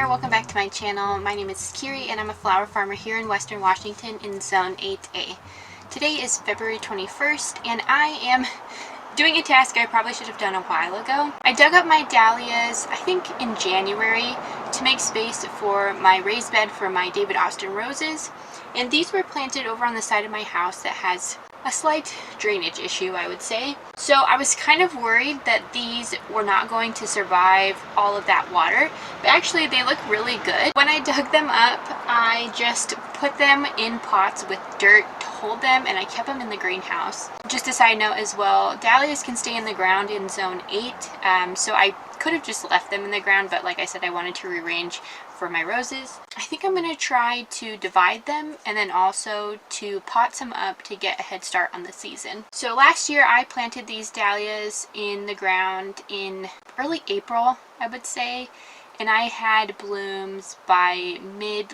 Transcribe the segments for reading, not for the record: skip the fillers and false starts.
there, welcome back to my channel. My name is Kiri and I'm a flower farmer here in Western Washington in Zone 8A. Today is February 21st and I am doing a task I probably should have done a while ago. I dug up my dahlias, I think in January, to make space for my raised bed for my David Austin roses. And these were planted over on the side of my house that has a slight drainage issue, I would say. So I was kind of worried that these were not going to survive all of that water, but actually they look really good. When I dug them up, I just put them in pots with dirt to hold them, and I kept them in the greenhouse. Just a side note as well, dahlias can stay in the ground in Zone 8, so I could have just left them in the ground, but like I said, I wanted to rearrange for my roses. I think I'm going to try to divide them and then also to pot some up to get a head start on the season. So last year I planted these dahlias in the ground in early April, I would say, and I had blooms by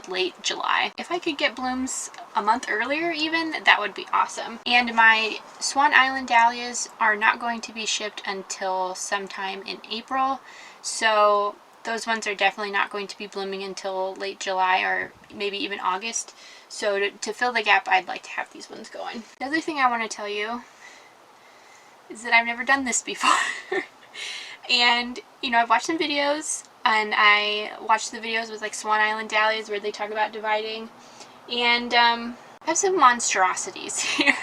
late July. If I could get blooms a month earlier even, that would be awesome. And my Swan Island dahlias are not going to be shipped until sometime in April, so those ones are definitely not going to be blooming until late July or maybe even August. So to fill the gap, I'd like to have these ones going. The other thing I want to tell you is that I've never done this before. And, you know, I've watched some videos, and I watched the videos with like Swan Island dahlias where they talk about dividing. And I have some monstrosities here.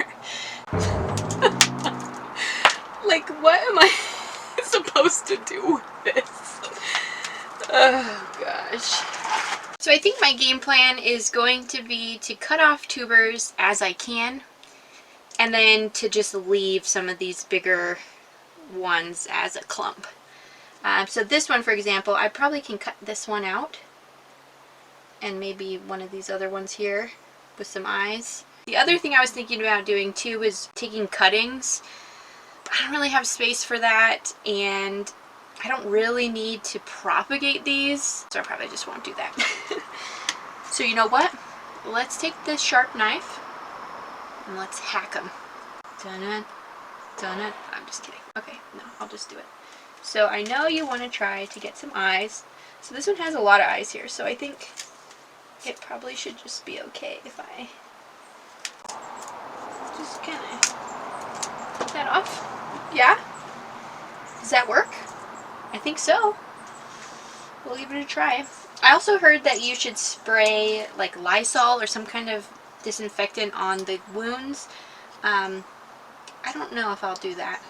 Like, what am I supposed to do with this? Oh gosh. So I think my game plan is going to be to cut off tubers as I can, and then to just leave some of these bigger ones as a clump. So this one, for example, I probably can cut this one out, and maybe one of these other ones here with some eyes. The other thing I was thinking about doing too is taking cuttings. I don't really have space for that, and I don't really need to propagate these, so I probably just won't do that. So you know what? Let's take this sharp knife and let's hack them. Dun-dun, dun-dun. I'm just kidding. Okay, no, I'll just do it. So I know you want to try to get some eyes. So this one has a lot of eyes here, so I think it probably should just be okay if I just kind of put that off. Yeah? Does that work? I think so. We'll give it a try. I also heard that you should spray like Lysol or some kind of disinfectant on the wounds. I don't know if I'll do that,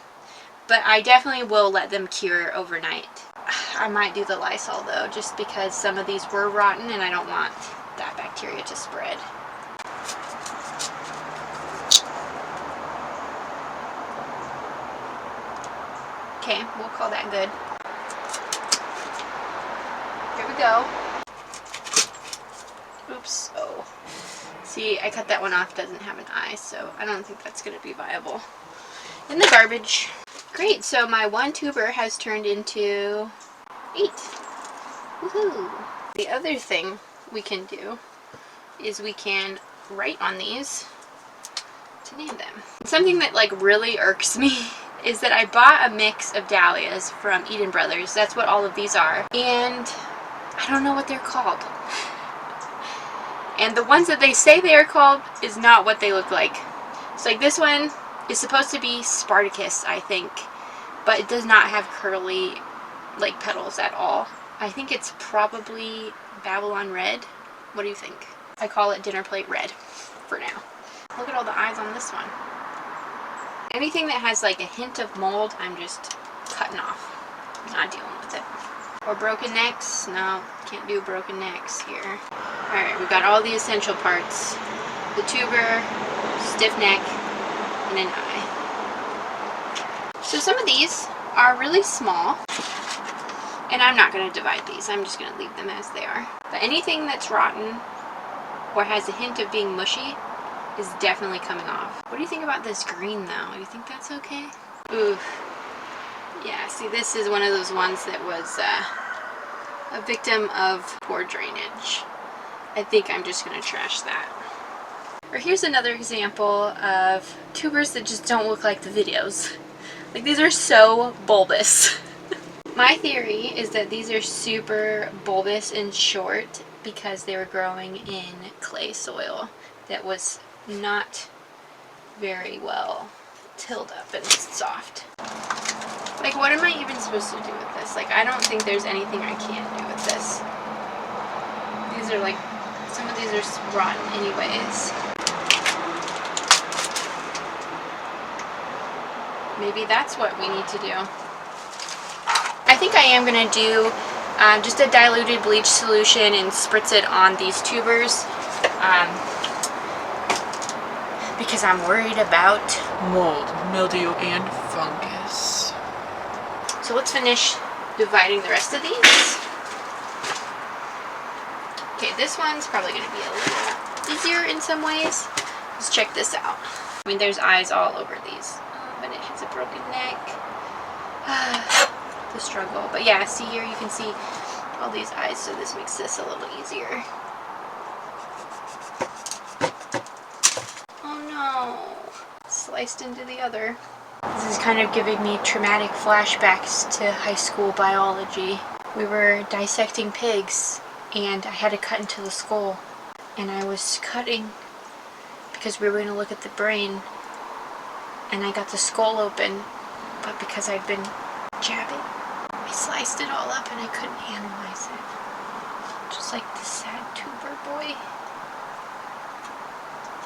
but I definitely will let them cure overnight. I might do the Lysol though, just because some of these were rotten and I don't want that bacteria to spread. Okay, we'll call that good. Here we go. Oops. Oh. See, I cut that one off. Doesn't have an eye, so I don't think that's going to be viable. In the garbage. Great. So my one tuber has turned into 8. Woohoo! The other thing we can do is we can write on these to name them. Something that like really irks me is that I bought a mix of dahlias from Eden Brothers. That's what all of these are. And I don't know what they're called. And the ones that they say they are called is not what they look like. So like this one is supposed to be Spartacus, I think. But it does not have curly like petals at all. I think it's probably Babylon Red. What do you think? I call it Dinner Plate Red for now. Look at all the eyes on this one. Anything that has like a hint of mold, I'm just cutting off. I'm not dealing with it. Or broken necks. No, can't do broken necks here. Alright, we've got all the essential parts. The tuber, stiff neck, and an eye. So some of these are really small, and I'm not going to divide these. I'm just going to leave them as they are. But anything that's rotten or has a hint of being mushy is definitely coming off. What do you think about this green though? Do you think that's okay? Ooh. Yeah, see, this is one of those ones that was a victim of poor drainage. I think I'm just going to trash that. Or here's another example of tubers that just don't look like the videos. Like, these are so bulbous. My theory is that these are super bulbous and short because they were growing in clay soil that was not very well tilled up and soft. Like, what am I even supposed to do with this? Like, I don't think there's anything I can do with this. These are like, some of these are rotten anyways. Maybe that's what we need to do. I think I am going to do just a diluted bleach solution and spritz it on these tubers because I'm worried about mold, mildew, and fungus. So let's finish dividing the rest of these. Okay, this one's probably going to be a little easier in some ways. Let's check this out. I mean, there's eyes all over these, but it has a broken neck. The struggle. But yeah, see here, you can see all these eyes, so this makes this a little easier. Oh no, sliced into the other. This is kind of giving me traumatic flashbacks to high school biology. We were dissecting pigs and I had to cut into the skull, and I was cutting because we were going to look at the brain, and I got the skull open, but because I'd been jabbing, I sliced it all up and I couldn't analyze it. Just like the sad tuber boy.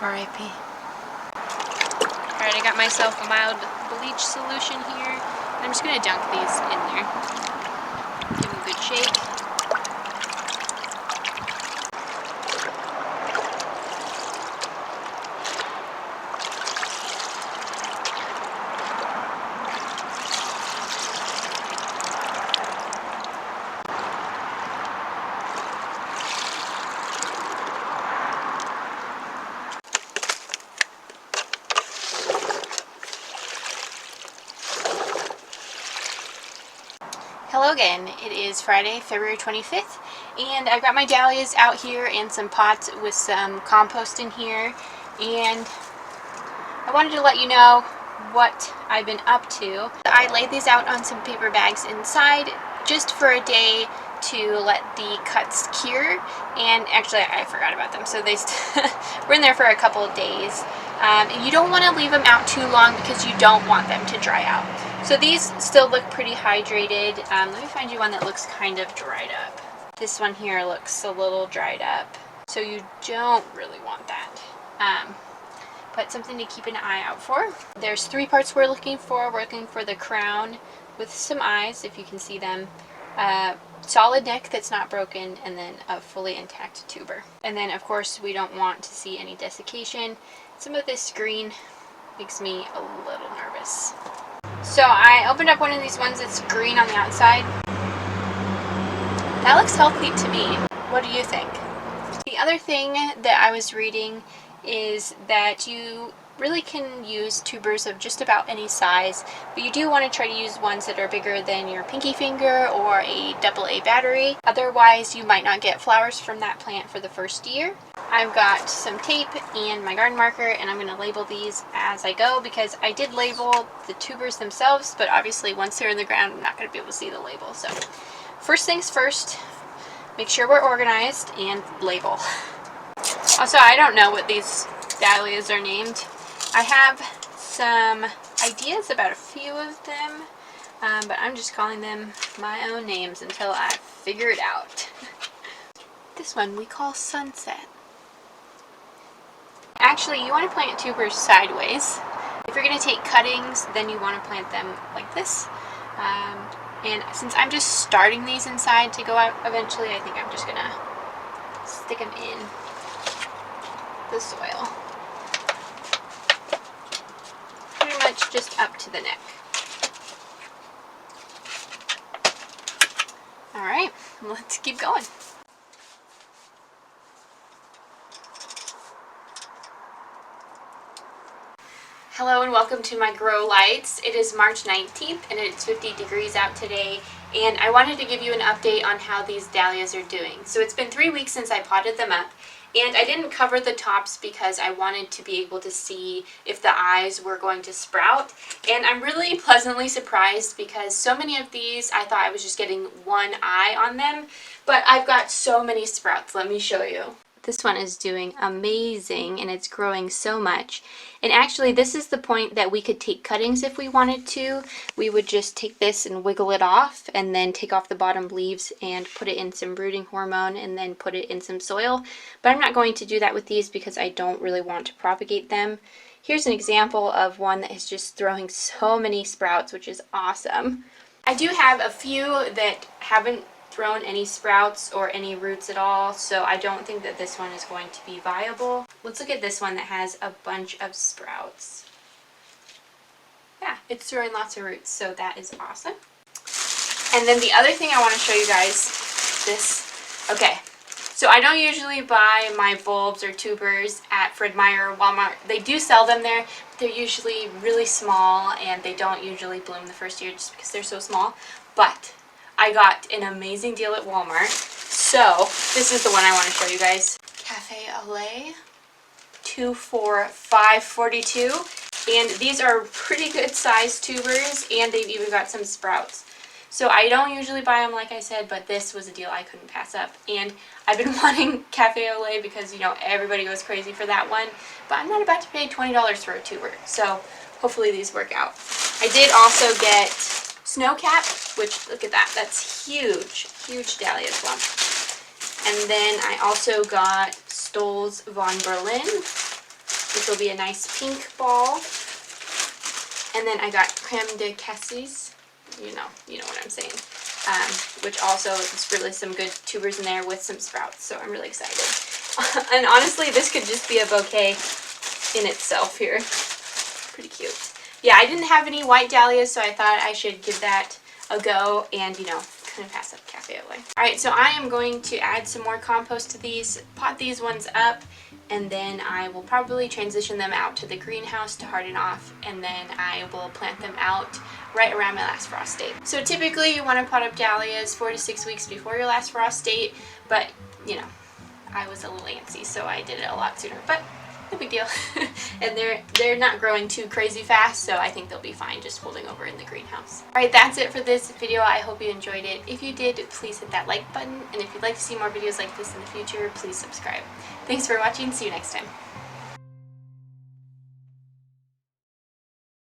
R.I.P. Alright, I got myself a mild bleach solution here. I'm just going to dunk these in there. Give them a good shake. Hello again, it is Friday, February 25th, and I've got my dahlias out here and some pots with some compost in here, and I wanted to let you know what I've been up to. I laid these out on some paper bags inside just for a day to let the cuts cure, and actually I forgot about them, so they were in there for a couple of days. And you don't want to leave them out too long because you don't want them to dry out. So these still look pretty hydrated. Let me find you one that looks kind of dried up. This one here looks a little dried up, so you don't really want that. But something to keep an eye out for. There's 3 parts we're looking for. We're looking for the crown with some eyes, if you can see them. Solid neck that's not broken, and then a fully intact tuber. And then of course we don't want to see any desiccation. Some of this green makes me a little nervous. So I opened up one of these ones that's green on the outside. That looks healthy to me. What do you think? The other thing that I was reading is that you really can use tubers of just about any size, but you do want to try to use ones that are bigger than your pinky finger or a AA battery. Otherwise, you might not get flowers from that plant for the first year. I've got some tape and my garden marker, and I'm going to label these as I go because I did label the tubers themselves, but obviously once they're in the ground, I'm not going to be able to see the label. So first things first, make sure we're organized and label. Also, I don't know what these dahlias are named. I have some ideas about a few of them, but I'm just calling them my own names until I figure it out. This one we call Sunset. Actually, you want to plant tubers sideways. If you're going to take cuttings, then you want to plant them like this. And since I'm just starting these inside to go out eventually, I think I'm just going to stick them in the soil. Pretty much just up to the neck. Alright, let's keep going. Hello and welcome to my grow lights. It is March 19th and it's 50 degrees out today, and I wanted to give you an update on how these dahlias are doing. So it's been 3 weeks since I potted them up, And I didn't cover the tops because I wanted to be able to see if the eyes were going to sprout. And I'm really pleasantly surprised because so many of these I thought I was just getting one eye on them, but I've got so many sprouts. Let me show you. This one is doing amazing and it's growing so much. And actually this is the point that we could take cuttings if we wanted to. We would just take this and wiggle it off and then take off the bottom leaves and put it in some rooting hormone and then put it in some soil. But I'm not going to do that with these because I don't really want to propagate them. Here's an example of one that is just throwing so many sprouts, which is awesome. I do have a few that haven't thrown any sprouts or any roots at all, so I don't think that this one is going to be viable. Let's look at this one that has a bunch of sprouts. Yeah, it's throwing lots of roots, so that is awesome. And then the other thing I want to show you guys, this, okay, so I don't usually buy my bulbs or tubers at Fred Meyer or Walmart. They do sell them there, but they're usually really small and they don't usually bloom the first year just because they're so small. But I got an amazing deal at Walmart. So this is the one I want to show you guys. Café Lait, 2 for $5.42. And these are pretty good sized tubers and they've even got some sprouts. So I don't usually buy them like I said, but this was a deal I couldn't pass up. And I've been wanting Café Lait because, you know, everybody goes crazy for that one. But I'm not about to pay $20 for a tuber. So hopefully these work out. I did also get Snowcap, which, look at that, that's huge, huge dahlia clump. And then I also got Stolz von Berlin, which will be a nice pink ball. And then I got Creme de Cassis, you know what I'm saying, which also is really some good tubers in there with some sprouts, so I'm really excited. And honestly, this could just be a bouquet in itself here. Pretty cute. Yeah, I didn't have any white dahlias, so I thought I should give that a go and, you know, kind of pass up Café Lait. Alright, so I am going to add some more compost to these, pot these ones up, and then I will probably transition them out to the greenhouse to harden off, and then I will plant them out right around my last frost date. So typically you want to pot up dahlias 4 to 6 weeks before your last frost date, but, you know, I was a little antsy, so I did it a lot sooner. But no big deal. And they're not growing too crazy fast, so I think they'll be fine just holding over in the greenhouse. Alright, that's it for this video. I hope you enjoyed it. If you did, please hit that like button, and if you'd like to see more videos like this in the future, please subscribe. Thanks for watching. See you next time.